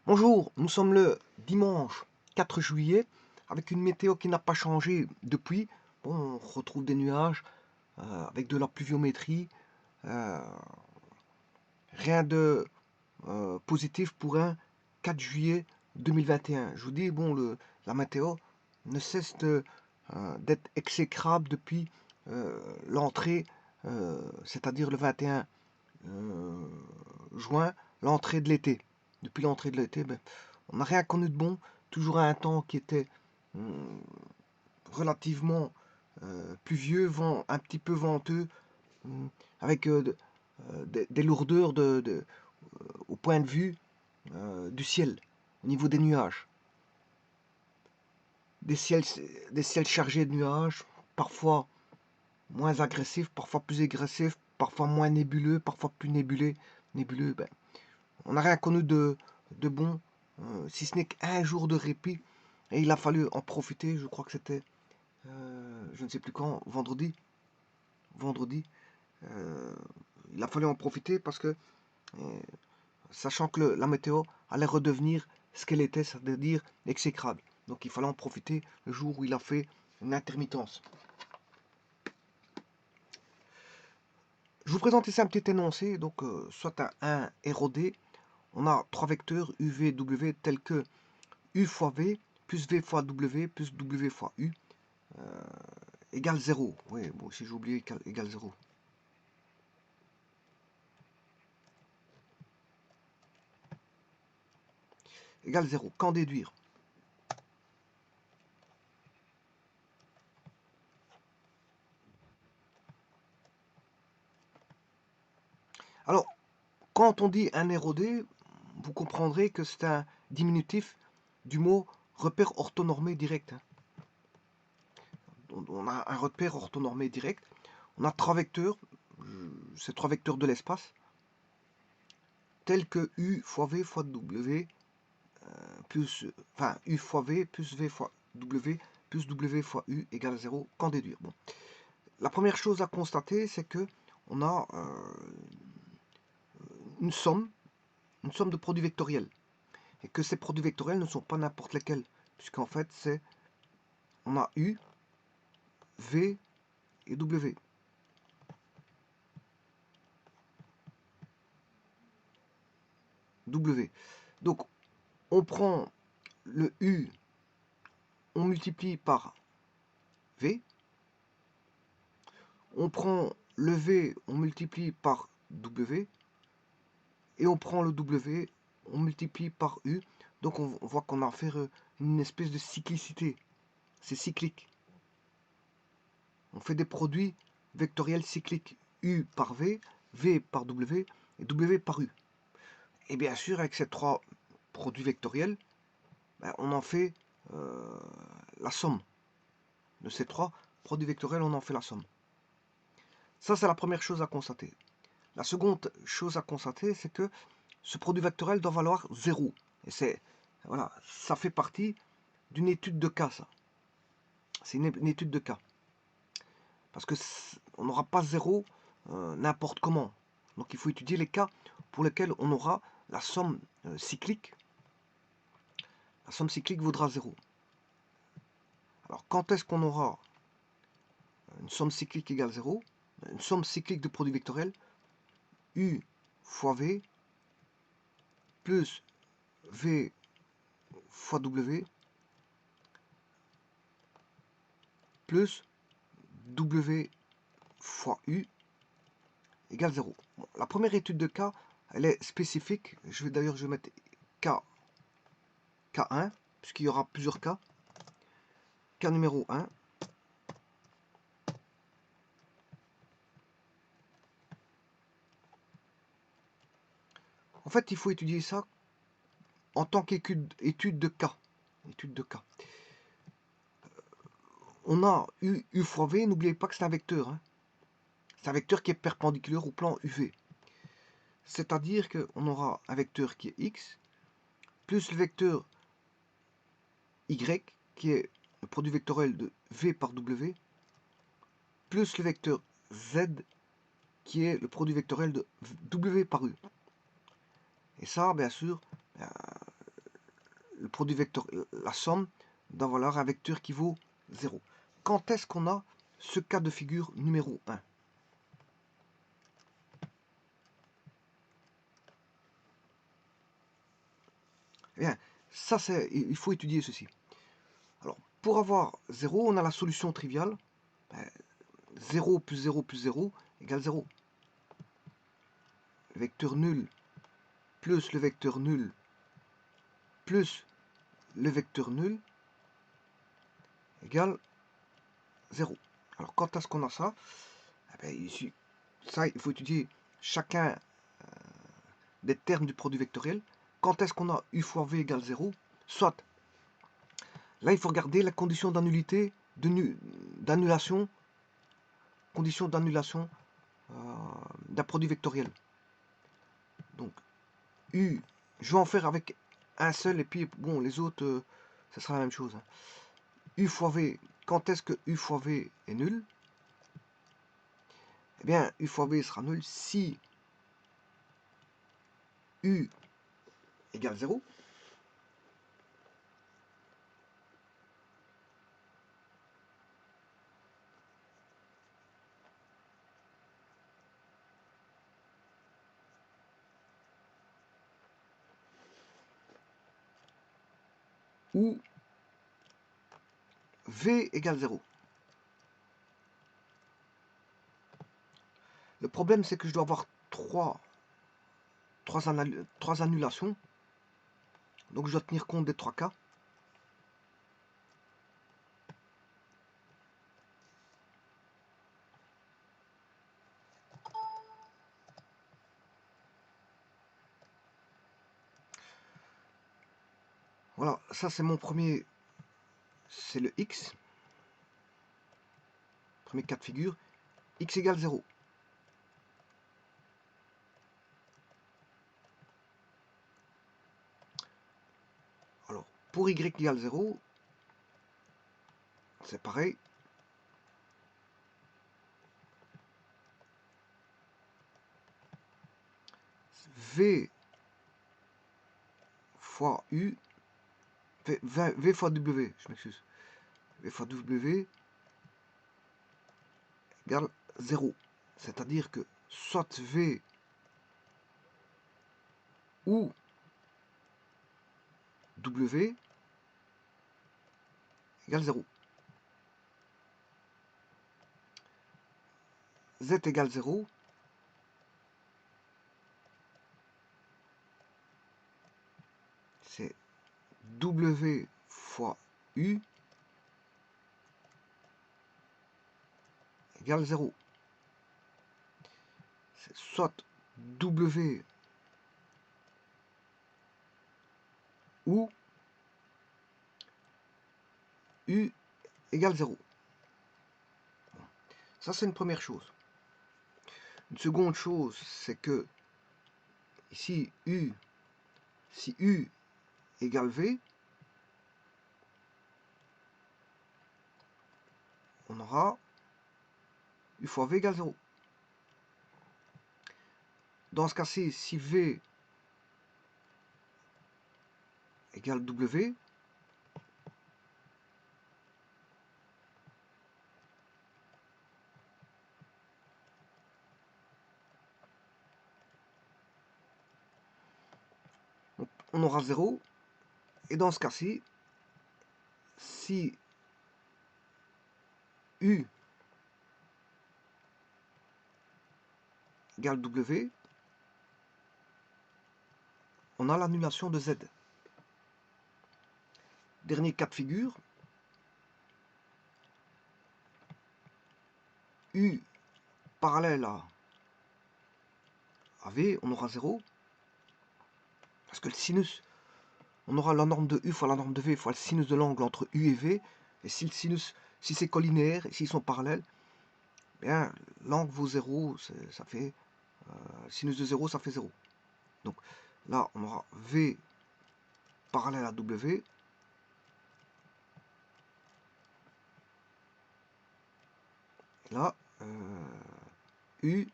Bonjour, nous sommes le dimanche 4 juillet avec une météo qui n'a pas changé depuis. Bon, on retrouve des nuages avec de la pluviométrie. euh, Rien de positif pour un 4 juillet 2021. Je vous dis, bon, la météo ne cesse d'être exécrable depuis l'entrée, c'est-à-dire le 21 juin, l'entrée de l'été. Depuis l'entrée de l'été, ben, on n'a rien connu de bon. Toujours un temps qui était relativement pluvieux, un petit peu venteux, avec des lourdeurs au point de vue du ciel, au niveau des nuages. Des ciels, des ciels chargés de nuages, parfois moins agressifs, parfois plus agressifs, parfois moins nébuleux, parfois plus nébuleux. Nébuleux, ben, on n'a rien connu de bon, si ce n'est qu'un jour de répit. Et il a fallu en profiter, je crois que c'était, je ne sais plus quand, vendredi. Vendredi. Euh, il a fallu en profiter parce que, sachant que la météo allait redevenir ce qu'elle était, c'est-à-dire exécrable. Donc il fallait en profiter le jour où il a fait une intermittence. Je vous présente ici un petit énoncé, donc soit un ROD, on a trois vecteurs UV, W tels que U fois V plus V fois W plus W fois U égale 0. Oui, bon, si j'ai oublié égale 0. Égale 0. Qu'en déduire? Alors, quand on dit un ROD, vous comprendrez que c'est un diminutif du mot repère orthonormé direct. On a un repère orthonormé direct. On a trois vecteurs, ces trois vecteurs de l'espace, tels que U fois V fois W, plus, enfin U fois V plus V fois W plus W fois U égale 0. Qu'en déduire? Bon. La première chose à constater, c'est que on a une somme de produits vectoriels. Et que ces produits vectoriels ne sont pas n'importe lesquels. Puisqu'en fait, on a U, V et W. W. Donc, on prend le U, on multiplie par V. On prend le V, on multiplie par W. Et on prend le W, on multiplie par U. Donc on voit qu'on a affaire à une espèce de cyclicité. C'est cyclique. On fait des produits vectoriels cycliques. U par V, V par W et W par U. Et bien sûr, avec ces trois produits vectoriels, ben, on en fait la somme. De ces trois produits vectoriels, on en fait la somme. Ça, c'est la première chose à constater. La seconde chose à constater, c'est que ce produit vectoriel doit valoir 0. Et voilà, ça fait partie d'une étude de cas, ça. C'est une étude de cas. Parce que on n'aura pas 0 n'importe comment. Donc il faut étudier les cas pour lesquels on aura la somme cyclique. La somme cyclique vaudra 0. Alors quand est-ce qu'on aura une somme cyclique égale 0? Une somme cyclique de produits vectoriels, U fois V plus V fois W plus W fois U égale 0. Bon, la première étude de cas, elle est spécifique. Je vais mettre K1, puisqu'il y aura plusieurs cas. Cas numéro 1. En fait, il faut étudier ça en tant qu'étude de cas. Étude de cas. On a U fois V, n'oubliez pas que c'est un vecteur. Hein. C'est un vecteur qui est perpendiculaire au plan UV. C'est-à-dire qu'on aura un vecteur qui est X, plus le vecteur Y, qui est le produit vectoriel de V par W, plus le vecteur Z, qui est le produit vectoriel de W par U. Et ça, bien sûr, le produit vecteur, la somme d'un valeur, un vecteur qui vaut 0. Quand est-ce qu'on a ce cas de figure numéro 1? Eh bien, ça c'est, il faut étudier ceci. Alors, pour avoir 0, on a la solution triviale. 0 plus 0 plus 0 égale 0. Le vecteur nul plus le vecteur nul plus le vecteur nul égale 0. Alors, quand est-ce qu'on a ça? Eh bien, ici, ça, il faut étudier chacun des termes du produit vectoriel. Quand est-ce qu'on a u fois v égale 0? Soit, là, il faut regarder la condition d'annulité, d'annulation, condition d'annulation d'un produit vectoriel. Donc, u, je vais en faire avec un seul, et puis, bon, les autres, ça sera la même chose. U fois v, quand est-ce que u fois v est nul? Eh bien, u fois v sera nul si u égale 0. Ou v égale 0. Le problème, c'est que je dois avoir trois annulations. Donc, je dois tenir compte des 3 cas. Voilà, ça c'est mon premier, c'est le x. Premier cas de figure, x égale 0. Alors, pour y égale 0, c'est pareil. V fois U, v fois W, je m'excuse. V fois W égale 0. C'est-à-dire que soit V ou W égale 0. Z égale 0. C'est W fois U égale 0. C'est soit W ou U égale 0. Ça, c'est une première chose. Une seconde chose, c'est que ici, si U égale V, on aura U fois V égale 0. Dans ce cas-ci, si V égale W, on aura 0. Et dans ce cas-ci, si U égale W, on a l'annulation de Z. Dernier cas de figure, U parallèle à V, on aura 0. Parce que le sinus, on aura la norme de U fois la norme de V fois le sinus de l'angle entre U et V. Et si le sinus, si c'est collinéaire, et s'ils sont parallèles, bien l'angle vaut 0, ça fait sinus de 0, ça fait 0. Donc là, on aura V parallèle à W. Et là, U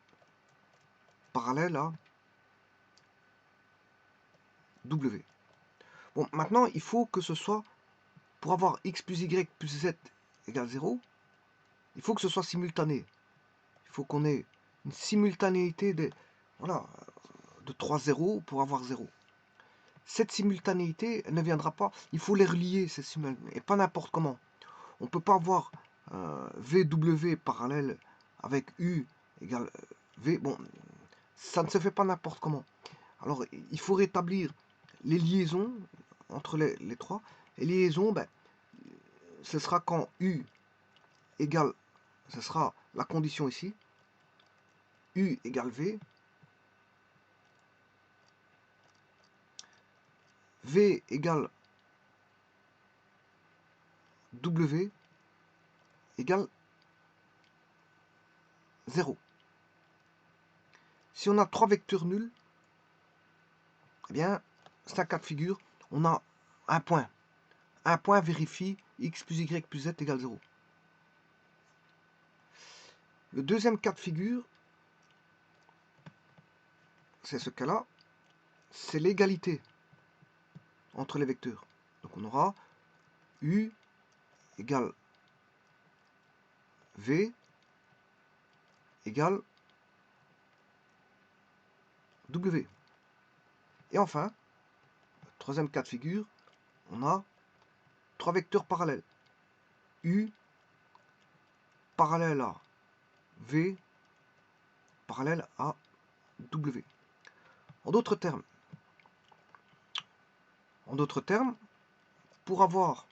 parallèle à W. Bon, maintenant, il faut que ce soit, pour avoir x plus y plus z égale 0, il faut que ce soit simultané. Il faut qu'on ait une simultanéité voilà, de 3 zéros pour avoir 0. Cette simultanéité, elle ne viendra pas. Il faut les relier, ces simultanéités, et pas n'importe comment. On ne peut pas avoir VW parallèle avec U égale V. Bon, ça ne se fait pas n'importe comment. Alors, il faut rétablir les liaisons entre les trois. Et les liaisons, ben, ce sera quand U égale, ce sera la condition ici, U égale V, V égale W égale 0. Si on a 3 vecteurs nuls, eh bien, c'est un cas de figure, on a un point. Un point vérifie x plus y plus z égale 0. Le deuxième cas de figure, c'est ce cas-là, c'est l'égalité entre les vecteurs. Donc on aura U égale V égale W. Et enfin, troisième cas de figure, on a 3 vecteurs parallèles. U parallèle à V parallèle à W. En d'autres termes, pour avoir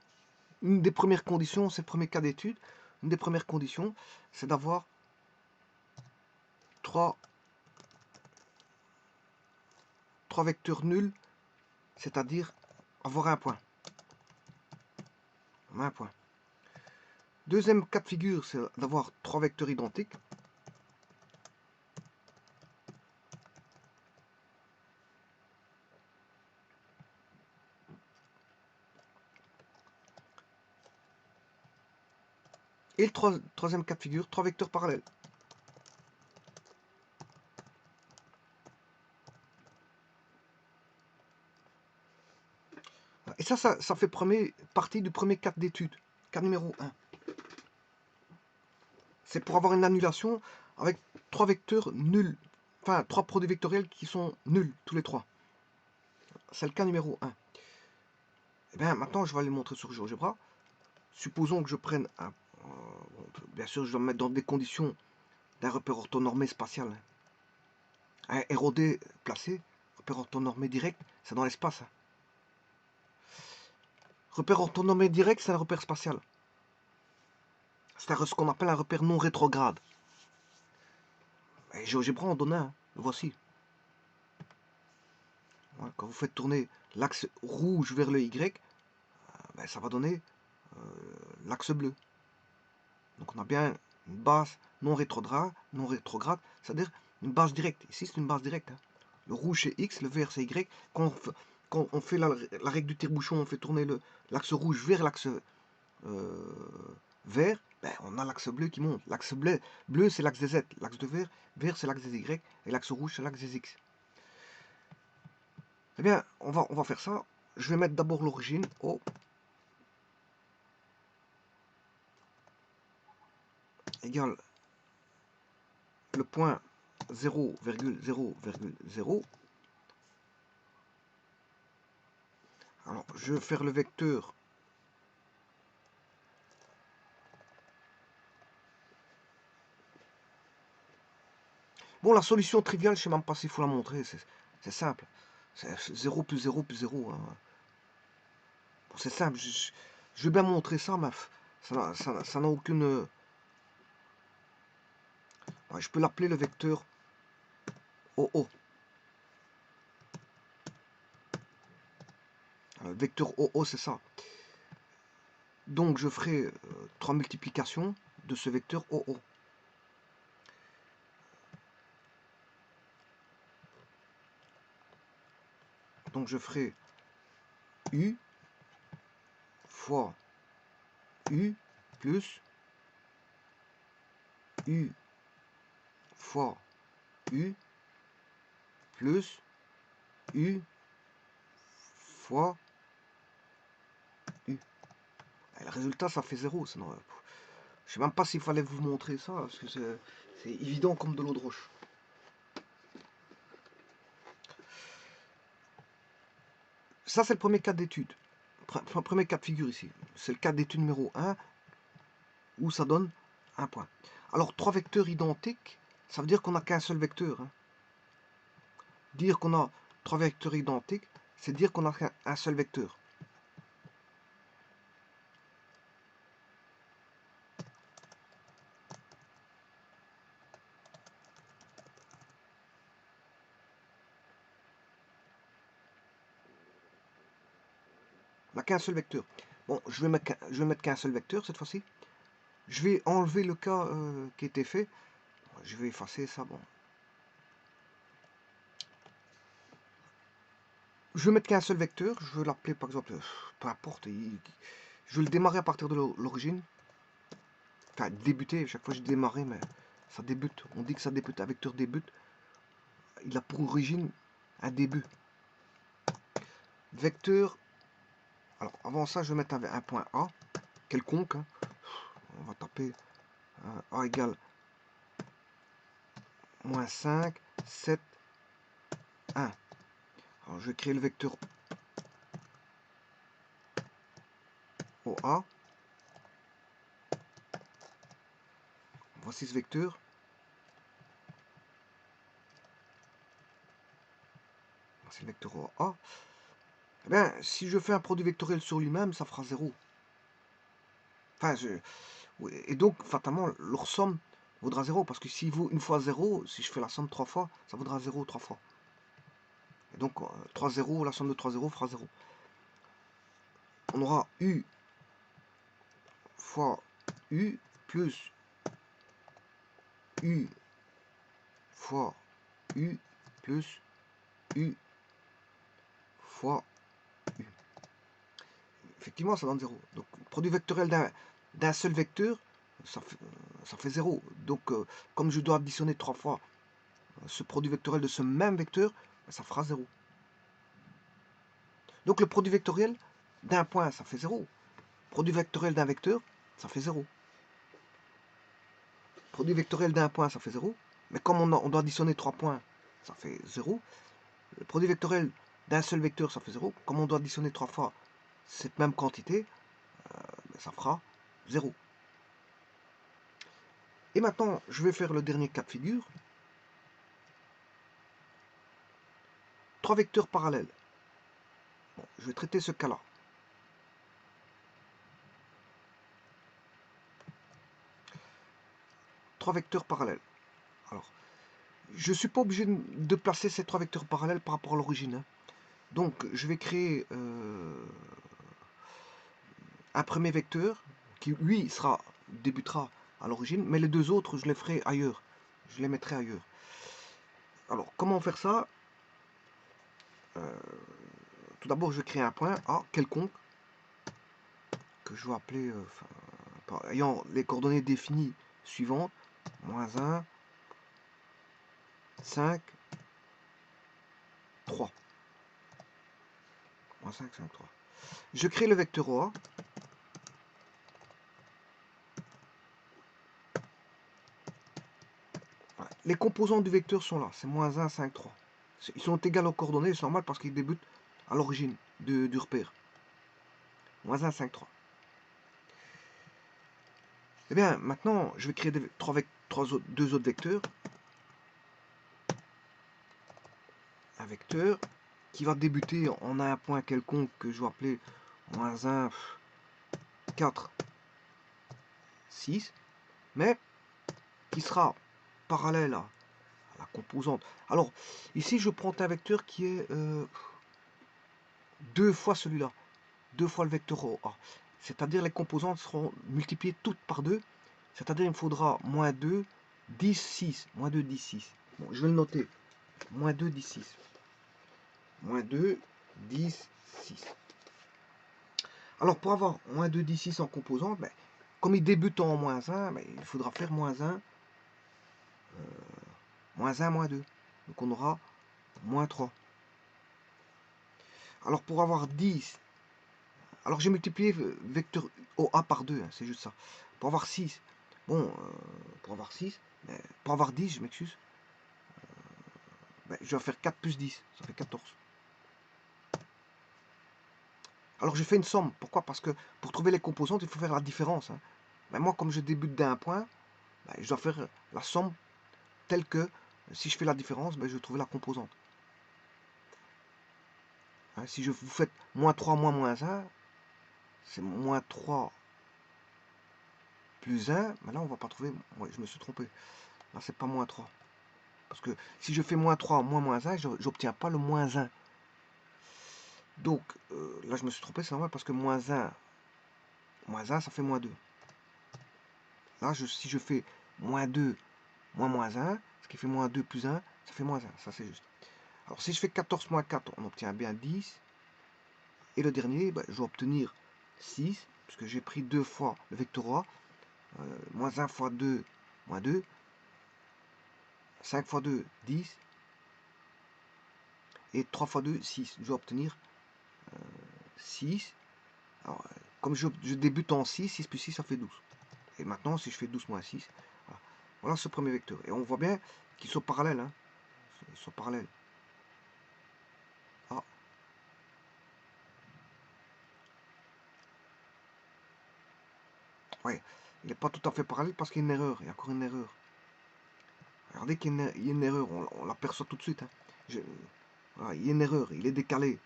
une des premières conditions, c'est le premier cas d'étude, une des premières conditions, c'est d'avoir 3 vecteurs nuls, c'est-à-dire avoir un point. On a un point. Deuxième cas de figure, c'est d'avoir 3 vecteurs identiques. Et le troisième cas de figure, 3 vecteurs parallèles. Et ça fait partie du premier cas d'étude, cas numéro 1. C'est pour avoir une annulation avec 3 vecteurs nuls, enfin 3 produits vectoriels qui sont nuls, tous les 3. C'est le cas numéro 1. Et bien maintenant, je vais aller le montrer sur GeoGebra. Supposons que je prenne un... bien sûr, je dois me mettre dans des conditions d'un repère orthonormé spatial. Un ROD placé, repère orthonormé direct, c'est dans l'espace. Repère orthonormé direct, c'est un repère spatial. C'est ce qu'on appelle un repère non rétrograde. Et GeoGebra en donne un, le voici. Voilà, quand vous faites tourner l'axe rouge vers le Y, ben, ça va donner l'axe bleu. Donc on a bien une base non rétrograde, c'est-à-dire une base directe. Ici c'est une base directe. Hein. Le rouge c'est X, le vert c'est Y. Quand on fait la règle du tire-bouchon, on fait tourner l'axe rouge vers l'axe vert, ben, on a l'axe bleu qui monte. L'axe bleu c'est l'axe des Z, l'axe de vert c'est l'axe des Y, et l'axe rouge c'est l'axe des X. Eh bien, on va faire ça. Je vais mettre d'abord l'origine O égale le point 0,0,0. Alors, je vais faire le vecteur bon, la solution triviale, je ne sais même pas s'il faut la montrer, c'est simple. C'est 0 plus 0 plus 0. Hein. Bon, c'est simple, je vais bien montrer ça, mais ça n'a aucune... Ouais, je peux l'appeler le vecteur OO. Le vecteur OO, c'est ça. Donc, je ferai 3 multiplications de ce vecteur OO. Donc, je ferai U fois U plus U fois U plus U fois le résultat, ça fait 0. Je ne sais même pas s'il fallait vous montrer ça, parce que c'est évident comme de l'eau de roche. Ça, c'est le premier cas d'étude. Premier cas de figure ici. C'est le cas d'étude numéro 1, où ça donne un point. Alors, 3 vecteurs identiques, ça veut dire qu'on n'a qu'un seul vecteur. Hein. Dire qu'on a 3 vecteurs identiques, c'est dire qu'on n'a qu'un seul vecteur. On n'a qu'un seul vecteur. Bon, je vais mettre qu'un seul vecteur cette fois-ci. Je vais enlever le cas qui était fait. Je vais effacer ça. Bon. Je vais mettre qu'un seul vecteur. Je vais l'appeler par exemple, peu importe. Je vais le démarrer à partir de l'origine. Enfin, débuter. Chaque fois je démarre, mais ça débute. On dit que ça débute. Un vecteur débute. Il a pour origine un début. Vecteur. Alors avant ça, je vais mettre un point A. Quelconque. Hein. On va taper A égale moins 5, 7, 1. Alors je vais créer le vecteur OA. Voici ce vecteur. C'est le vecteur OA. Eh bien, si je fais un produit vectoriel sur lui-même, ça fera 0. Enfin, et donc, fatalement, leur somme vaudra 0. Parce que s'il vaut une fois 0, si je fais la somme 3 fois, ça vaudra 0 3 fois. Et donc, 3 0, la somme de 3 0 fera 0. On aura U fois U plus U fois U plus U fois U. Effectivement, ça donne 0. Donc, produit vectoriel d'un seul vecteur, ça fait 0. Donc, comme je dois additionner 3 fois ce produit vectoriel de ce même vecteur, ça fera 0. Donc, le produit vectoriel d'un point, ça fait 0. Produit vectoriel d'un vecteur, ça fait 0. Produit vectoriel d'un point, ça fait 0. Mais comme on doit additionner 3 points, ça fait 0. Le produit vectoriel d'un seul vecteur, ça fait 0. Comme on doit additionner 3 fois cette même quantité, ça fera 0. Et maintenant, je vais faire le dernier cas de figure. 3 vecteurs parallèles. Bon, je vais traiter ce cas-là. Trois vecteurs parallèles. Alors, je ne suis pas obligé de placer ces 3 vecteurs parallèles par rapport à l'origine. Hein. Donc, je vais créer un premier vecteur qui, lui, débutera à l'origine, mais les deux autres, je les ferai ailleurs. Je les mettrai ailleurs. Alors, comment faire ça? Tout d'abord, je vais créer un point A quelconque que je vais appeler, ayant les coordonnées définies suivantes, moins 1, 5, 3. Moins 5, 5, 3. Je crée le vecteur A. Voilà. Les composants du vecteur sont là, c'est moins 1, 5, 3. Ils sont égaux aux coordonnées, c'est normal parce qu'ils débutent à l'origine du repère. Moins 1, 5, 3. Eh bien, maintenant, je vais créer deux autres vecteurs. Un vecteur qui va débuter en un point quelconque que je vais appeler moins 1, 4, 6, mais qui sera parallèle à la composante. Alors, ici, je prends un vecteur qui est 2 fois celui-là, 2 fois le vecteur A. C'est-à-dire les composantes seront multipliées toutes par 2, c'est-à-dire il me faudra moins 2, 10, 6. Moins 2, 10, 6. Bon, je vais le noter. Moins 2, 10, 6. Moins 2, 10, 6. Alors, pour avoir moins 2, 10, 6 en composante, ben, comme il débute en moins 1, ben, il faudra faire moins 1, moins 2. Donc, on aura moins 3. Alors, pour avoir 10 Alors j'ai multiplié vecteur OA par 2, hein, c'est juste ça. Pour avoir 6, bon, pour avoir 6, pour avoir 10, je m'excuse, je vais faire 4 plus 10, ça fait 14. Alors je fais une somme, pourquoi? Parce que pour trouver les composantes, il faut faire la différence. Hein. Mais moi, comme je débute d'un point, je dois faire la somme telle que, si je fais la différence, je vais trouver la composante. Hein, si vous faites moins 3 moins 1, c'est moins 3 plus 1, mais là on va pas trouver, ouais, je me suis trompé. Là c'est pas moins 3. Parce que si je fais moins 3 moins 1, j'obtiens pas le moins 1. Donc là je me suis trompé, c'est normal parce que moins 1 ça fait moins 2. Là si je fais moins 2 moins 1, ce qui fait moins 2 plus 1, ça fait moins 1, ça c'est juste. Alors si je fais 14 moins 4, on obtient bien 10. Et le dernier, je vais obtenir 6, puisque j'ai pris 2 fois le vecteur A. Moins 1 fois 2, moins 2. 5 fois 2, 10. Et 3 fois 2, 6. Je vais obtenir 6. Alors, comme je débute en 6, 6 plus 6, ça fait 12. Et maintenant, si je fais 12 moins 6, voilà ce premier vecteur. Et on voit bien qu'ils sont parallèles. Hein. Ils sont parallèles. Ah. Ouais, il n'est pas tout à fait parallèle parce qu'il y a une erreur. Il y a encore une erreur. Regardez qu'il y a une erreur, on l'aperçoit tout de suite. Hein. Voilà, il y a une erreur, il est décalé.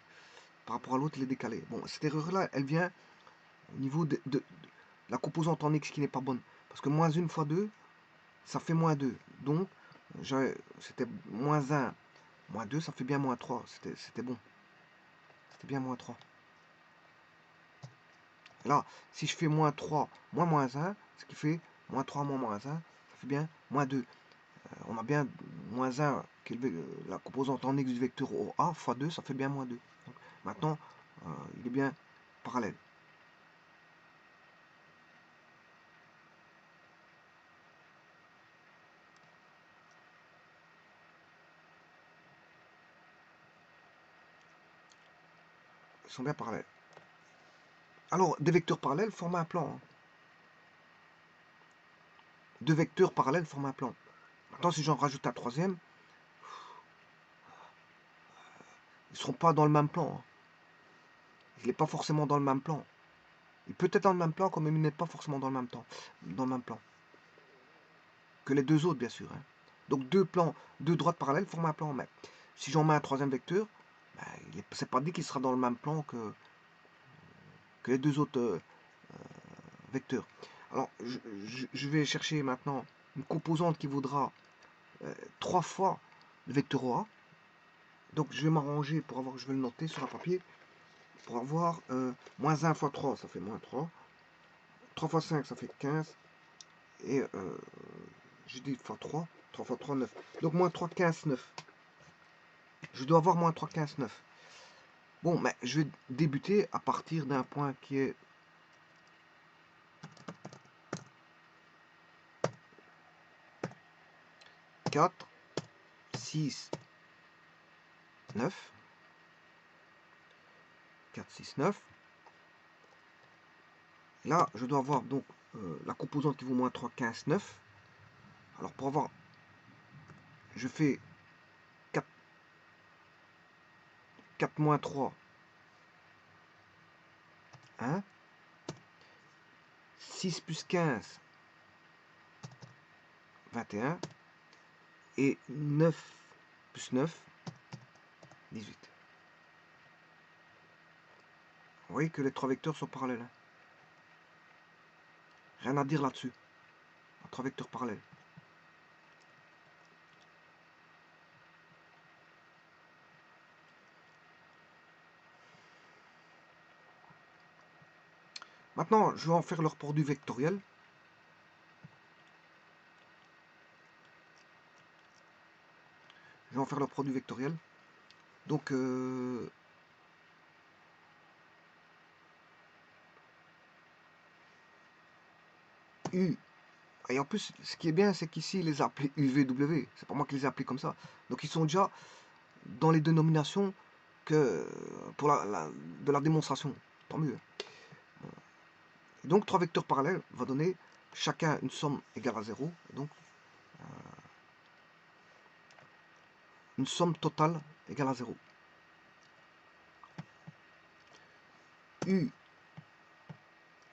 Par rapport à l'autre, il est décalé. Bon, cette erreur-là, elle vient au niveau de la composante en x qui n'est pas bonne. Parce que moins 1 fois 2, ça fait moins 2. Donc, c'était moins 1, moins 2, ça fait bien moins 3. C'était bon. C'était bien moins 3. Là, si je fais moins 3, moins 1, ce qui fait moins 3, moins 1, ça fait bien moins 2. On a bien moins 1, qui est la composante en x du vecteur OA, fois 2, ça fait bien moins 2. Donc, maintenant, il est bien parallèle. Ils sont bien parallèles. Alors, des vecteurs parallèles forment un plan. Hein. Deux vecteurs parallèles forment un plan. Maintenant, si j'en rajoute un troisième, ils ne seront pas dans le même plan. Hein. Il n'est pas forcément dans le même plan. Il peut être dans le même plan, comme il n'est pas forcément dans le même temps, dans le même plan. Que les deux autres, bien sûr. Hein. Donc deux plans, deux droites parallèles forment un plan. Mais si j'en mets un troisième vecteur, c'est pas dit qu'il sera dans le même plan que les deux autres vecteurs. Alors, je vais chercher maintenant une composante qui vaudra 3 fois le vecteur OA. Donc, je vais m'arranger pour avoir, je vais le noter sur un papier, pour avoir moins 1 fois 3, ça fait moins 3. 3 fois 5, ça fait 15. Et j'ai dit fois 3. 3 fois 3, 9. Donc, moins 3, 15, 9. Je dois avoir moins 3, 15, 9. Bon, mais je vais débuter à partir d'un point qui est 4, 6, 9. 4, 6, 9. Là, je dois avoir donc la composante qui vaut moins 3, 15, 9. Alors, pour avoir, je fais 4 moins 3, 1. 6 plus 15, 21. Et 9 plus 9, 18. Vous voyez que les trois vecteurs sont parallèles. Hein. Rien à dire là-dessus. Trois vecteurs parallèles. Maintenant, je vais en faire leur produit vectoriel. Je vais en faire leur produit vectoriel. Donc, U. Et en plus, ce qui est bien, c'est qu'ici, il les a appelés UVW. C'est pas moi qui les ai appelés comme ça. Donc, ils sont déjà dans les dénominations que pour de la démonstration. tant mieux. Et donc 3 vecteurs parallèles va donner chacun une somme égale à 0. Et donc une somme totale égale à 0. U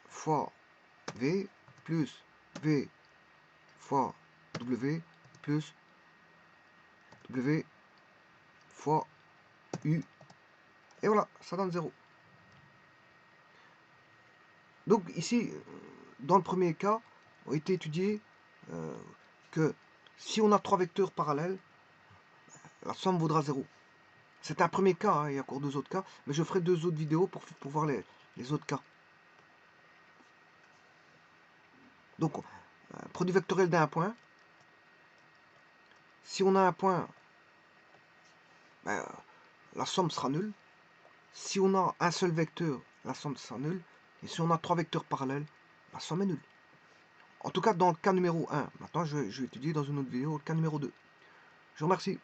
fois V plus V fois W plus W fois U. Et voilà, ça donne 0. Donc ici, dans le premier cas, on a été étudié que si on a 3 vecteurs parallèles, la somme vaudra 0. C'est un premier cas, hein, il y a encore 2 autres cas, mais je ferai 2 autres vidéos pour voir les autres cas. Donc, produit vectoriel d'un point. Si on a un point, ben, la somme sera nulle. Si on a un seul vecteur, la somme sera nulle. Et si on a 3 vecteurs parallèles, la somme est nulle. En tout cas, dans le cas numéro 1. Maintenant, je vais étudier dans une autre vidéo le cas numéro 2. Je vous remercie.